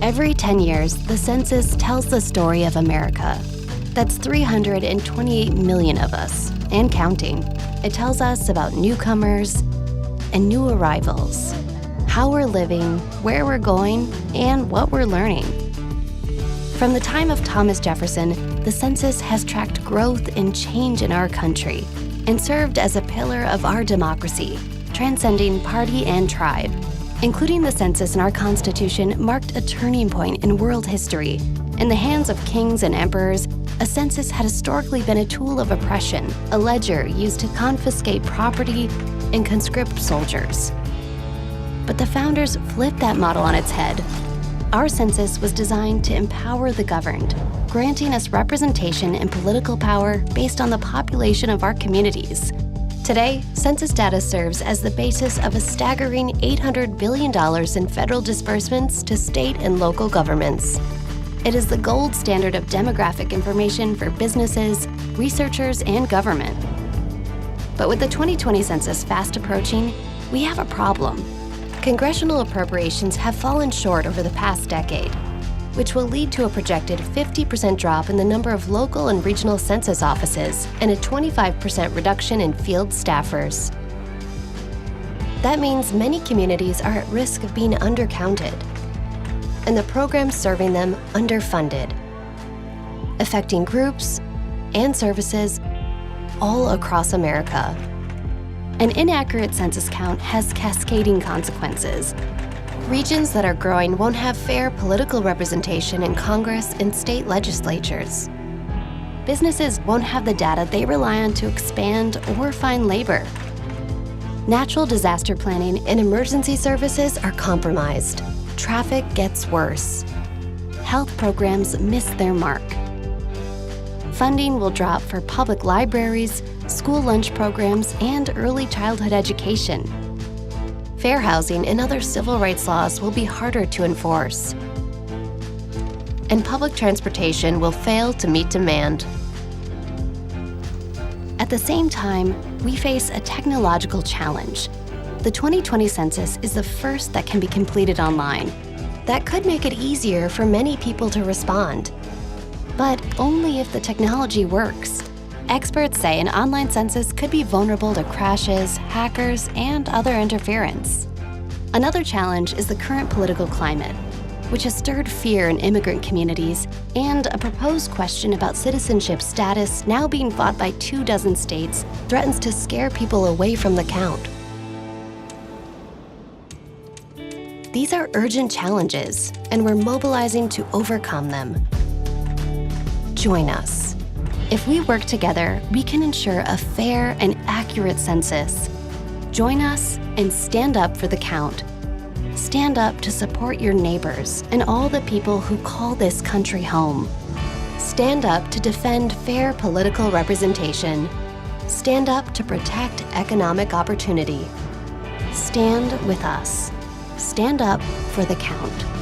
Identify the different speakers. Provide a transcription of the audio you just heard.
Speaker 1: Every 10 years, the census tells the story of America. That's 328 million of us, and counting. It tells us about newcomers and new arrivals, how we're living, where we're going, and what we're learning. From the time of Thomas Jefferson, the census has tracked growth and change in our country and served as a pillar of our democracy, transcending party and tribe. Including the census in our Constitution marked a turning point in world history. In the hands of kings and emperors, a census had historically been a tool of oppression, a ledger used to confiscate property and conscript soldiers. But the founders flipped that model on its head. Our census was designed to empower the governed, granting us representation and political power based on the population of our communities. Today, census data serves as the basis of a staggering $800 billion in federal disbursements to state and local governments. It is the gold standard of demographic information for businesses, researchers, and government. But with the 2020 census fast approaching, we have a problem. Congressional appropriations have fallen short over the past decade, which will lead to a projected 50% drop in the number of local and regional census offices and a 25% reduction in field staffers. That means many communities are at risk of being undercounted, and the programs serving them underfunded, affecting groups and services all across America. An inaccurate census count has cascading consequences. Regions that are growing won't have fair political representation in Congress and state legislatures. Businesses won't have the data they rely on to expand or find labor. Natural disaster planning and emergency services are compromised. Traffic gets worse. Health programs miss their mark. Funding will drop for public libraries, school lunch programs, and early childhood education. Fair housing and other civil rights laws will be harder to enforce. And public transportation will fail to meet demand. At the same time, we face a technological challenge. The 2020 census is the first that can be completed online. That could make it easier for many people to respond, but only if the technology works. Experts say an online census could be vulnerable to crashes, hackers, and other interference. Another challenge is the current political climate, which has stirred fear in immigrant communities, and a proposed question about citizenship status now being fought by 24 states threatens to scare people away from the count. These are urgent challenges, and we're mobilizing to overcome them. Join us. If we work together, we can ensure a fair and accurate census. Join us and stand up for the count. Stand up to support your neighbors and all the people who call this country home. Stand up to defend fair political representation. Stand up to protect economic opportunity. Stand with us. Stand up for the count.